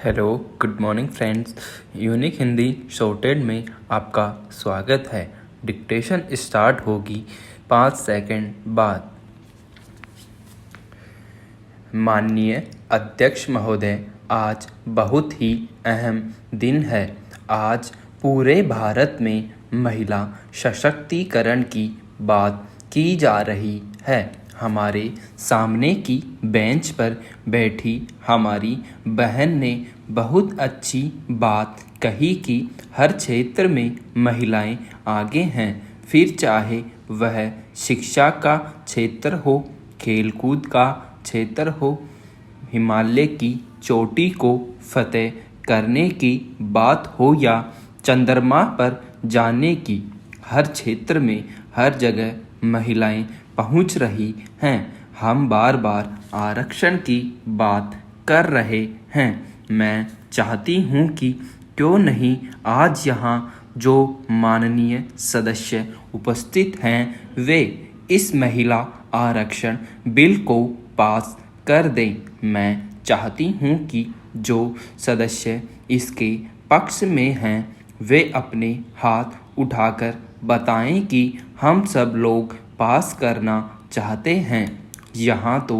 Hello, good morning friends. Unique Hindi shorted में आपका स्वागत है। डिक्टेशन स्टार्ट होगी 5 सेकंड बाद। माननीय अध्यक्ष महोदय, आज बहुत ही अहम दिन है। आज पूरे भारत में महिला सशक्तिकरण की बात की जा रही है। हमारे सामने की बेंच पर बैठी हमारी बहन ने बहुत अच्छी बात कही कि हर क्षेत्र में महिलाएं आगे हैं, फिर चाहे वह शिक्षा का क्षेत्र हो, खेलकूद का क्षेत्र हो, हिमालय की चोटी को फतेह करने की बात हो या चंद्रमा पर जाने की। हर क्षेत्र में हर जगह महिलाएं पहुंच रही हैं। हम बार बार आरक्षण की बात कर रहे हैं। मैं चाहती हूं कि क्यों नहीं आज यहाँ जो माननीय सदस्य उपस्थित हैं वे इस महिला आरक्षण बिल को पास कर दें। मैं चाहती हूं कि जो सदस्य इसके पक्ष में हैं वे अपने हाथ उठाकर बताएं कि हम सब लोग पास करना चाहते हैं। यहाँ तो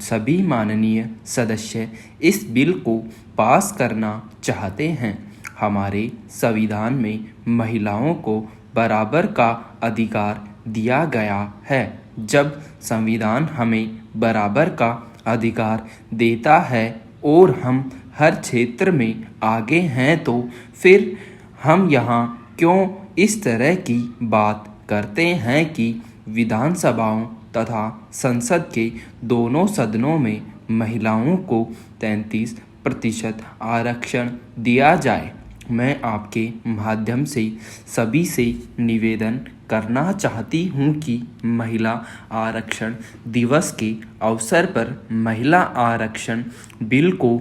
सभी माननीय सदस्य इस बिल को पास करना चाहते हैं। हमारे संविधान में महिलाओं को बराबर का अधिकार दिया गया है। जब संविधान हमें बराबर का अधिकार देता है और हम हर क्षेत्र में आगे हैं तो फिर हम यहाँ क्यों इस तरह की बात करते हैं कि विधानसभाओं तथा संसद के दोनों सदनों में महिलाओं को 33% आरक्षण दिया जाए। मैं आपके माध्यम से सभी से निवेदन करना चाहती हूँ कि महिला आरक्षण दिवस के अवसर पर महिला आरक्षण बिल को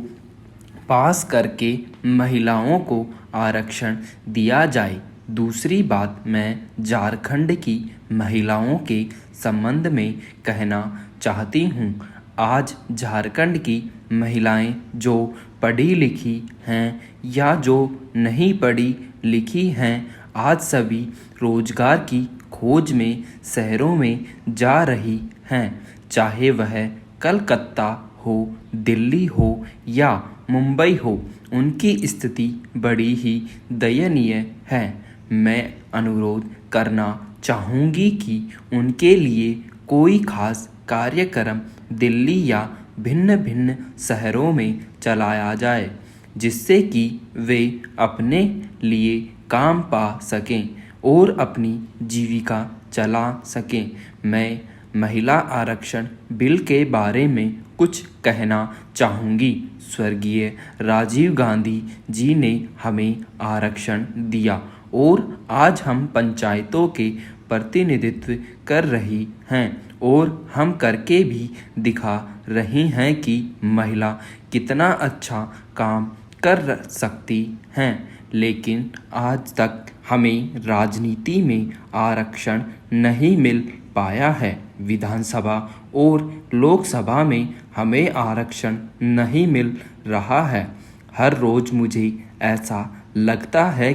पास करके महिलाओं को आरक्षण दिया जाए। दूसरी बात मैं झारखंड की महिलाओं के संबंध में कहना चाहती हूँ। आज झारखंड की महिलाएं जो पढ़ी लिखी हैं या जो नहीं पढ़ी लिखी हैं, आज सभी रोजगार की खोज में शहरों में जा रही हैं। चाहे वह कलकत्ता हो, दिल्ली हो या मुंबई हो, उनकी स्थिति बड़ी ही दयनीय है। मैं अनुरोध करना चाहूँगी कि उनके लिए कोई खास कार्यक्रम दिल्ली या भिन्न भिन्न शहरों में चलाया जाए, जिससे कि वे अपने लिए काम पा सकें और अपनी जीविका चला सकें। मैं महिला आरक्षण बिल के बारे में कुछ कहना चाहूँगी। स्वर्गीय राजीव गांधी जी ने हमें आरक्षण दिया और आज हम पंचायतों के प्रतिनिधित्व कर रही हैं और हम करके भी दिखा रही हैं कि महिला कितना अच्छा काम कर सकती हैं। लेकिन आज तक हमें राजनीति में आरक्षण नहीं मिल पाया है। विधानसभा और लोकसभा में हमें आरक्षण नहीं मिल रहा है। हर रोज़ मुझे ऐसा लगता है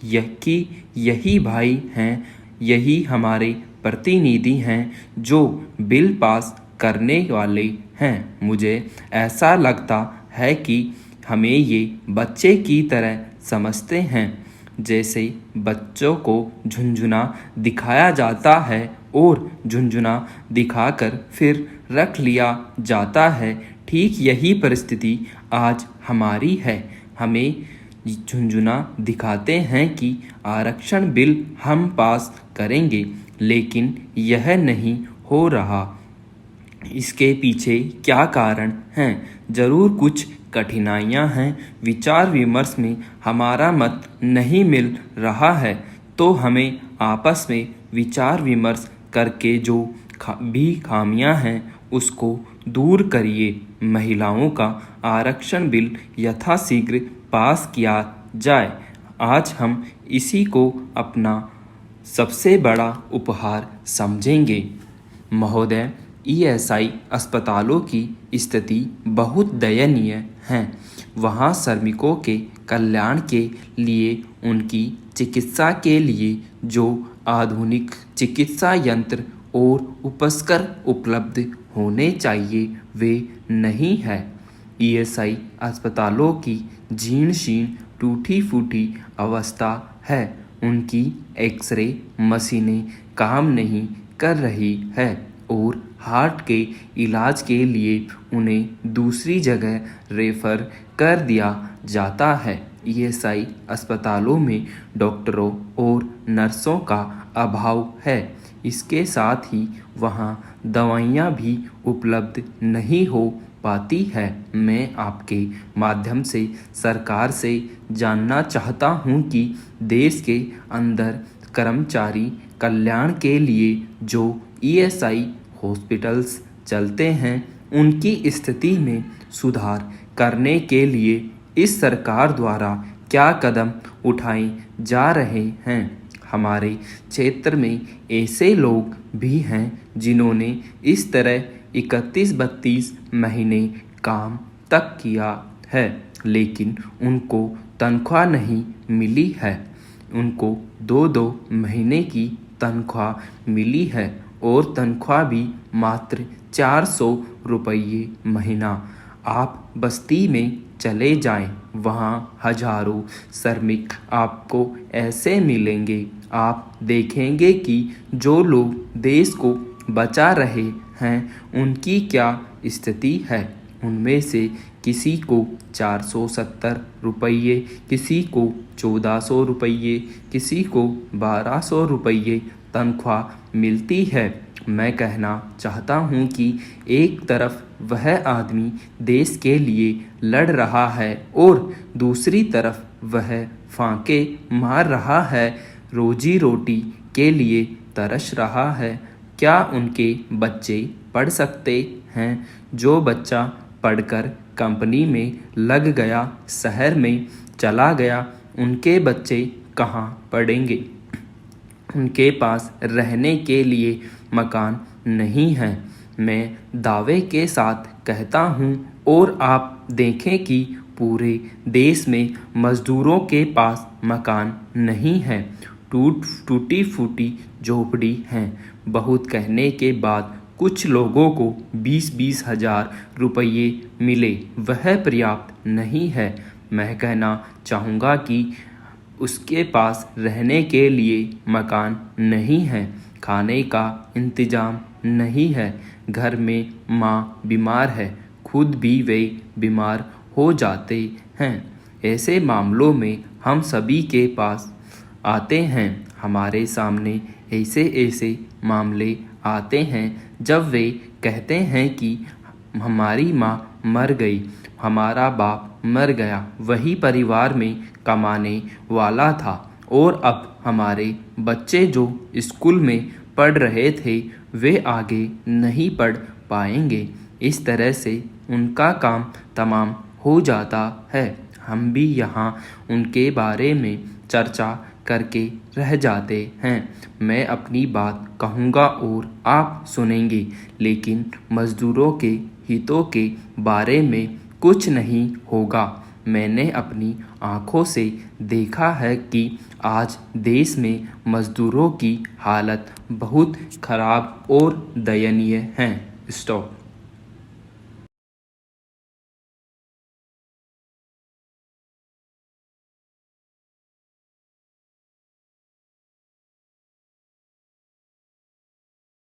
कि यही भाई हैं, यही हमारे प्रतिनिधि हैं जो बिल पास करने वाले हैं। मुझे ऐसा लगता है कि हमें ये बच्चे की तरह समझते हैं, जैसे बच्चों को झुनझुना दिखाया जाता है और झुनझुना दिखाकर फिर रख लिया जाता है। ठीक यही परिस्थिति आज हमारी है। हमें झुनझुना दिखाते हैं कि आरक्षण बिल हम पास करेंगे, लेकिन यह नहीं हो रहा। इसके पीछे क्या कारण हैं? ज़रूर कुछ कठिनाइयां हैं। विचार विमर्श में हमारा मत नहीं मिल रहा है तो हमें आपस में विचार विमर्श करके जो भी खामियां हैं उसको दूर करिए। महिलाओं का आरक्षण बिल यथाशीघ्र पास किया जाए। आज हम इसी को अपना सबसे बड़ा उपहार समझेंगे। महोदय, ईएसआई अस्पतालों की स्थिति बहुत दयनीय है। वहाँ श्रमिकों के कल्याण के लिए उनकी चिकित्सा के लिए जो आधुनिक चिकित्सा यंत्र और उपकरण उपलब्ध होने चाहिए वे नहीं है। ईएसआई अस्पतालों की जीर्ण शीर्ण टूटी फूटी अवस्था है। उनकी एक्सरे मशीनें काम नहीं कर रही है और हार्ट के इलाज के लिए उन्हें दूसरी जगह रेफर कर दिया जाता है। ईएसआई अस्पतालों में डॉक्टरों और नर्सों का अभाव है। इसके साथ ही वहाँ दवाइयाँ भी उपलब्ध नहीं हो पाती है। मैं आपके माध्यम से सरकार से जानना चाहता हूँ कि देश के अंदर कर्मचारी कल्याण के लिए जो ईएसआई हॉस्पिटल्स चलते हैं उनकी स्थिति में सुधार करने के लिए इस सरकार द्वारा क्या कदम उठाए जा रहे हैं। हमारे क्षेत्र में ऐसे लोग भी हैं जिन्होंने इस तरह 31-32 महीने काम तक किया है लेकिन उनको तनख्वाह नहीं मिली है। उनको 2-2 महीने की तनख्वाह मिली है और तनख्वाह भी मात्र 400 रुपये महीना। आप बस्ती में चले जाएं, वहाँ हजारों श्रमिक आपको ऐसे मिलेंगे। आप देखेंगे कि जो लोग देश को बचा रहे हैं उनकी क्या स्थिति है। उनमें से किसी को 470 रुपये, किसी को 1400 रुपये, किसी को 1200 रुपये तनख्वाह मिलती है। मैं कहना चाहता हूँ कि एक तरफ वह आदमी देश के लिए लड़ रहा है और दूसरी तरफ वह फांके मार रहा है, रोजी रोटी के लिए तरस रहा है। क्या उनके बच्चे पढ़ सकते हैं? जो बच्चा पढ़कर कंपनी में लग गया, शहर में चला गया, उनके बच्चे कहाँ पढ़ेंगे? उनके पास रहने के लिए मकान नहीं है। मैं दावे के साथ कहता हूँ और आप देखें कि पूरे देश में मज़दूरों के पास मकान नहीं है। टूटी फूटी झोपड़ी हैं। बहुत कहने के बाद कुछ लोगों को 20-20 हज़ार रुपये मिले, वह पर्याप्त नहीं है। मैं कहना चाहूँगा कि उसके पास रहने के लिए मकान नहीं है, खाने का इंतज़ाम नहीं है, घर में माँ बीमार है, खुद भी वे बीमार हो जाते हैं। ऐसे मामलों में हम सभी के पास आते हैं। हमारे सामने ऐसे मामले आते हैं जब वे कहते हैं कि हमारी माँ मर गई, हमारा बाप मर गया, वही परिवार में कमाने वाला था और अब हमारे बच्चे जो स्कूल में पढ़ रहे थे वे आगे नहीं पढ़ पाएंगे। इस तरह से उनका काम तमाम हो जाता है। हम भी यहाँ उनके बारे में चर्चा करके रह जाते हैं। मैं अपनी बात कहूँगा और आप सुनेंगे, लेकिन मज़दूरों के हितों के बारे में कुछ नहीं होगा। मैंने अपनी आँखों से देखा है कि आज देश में मज़दूरों की हालत बहुत ख़राब और दयनीय है। स्टॉप।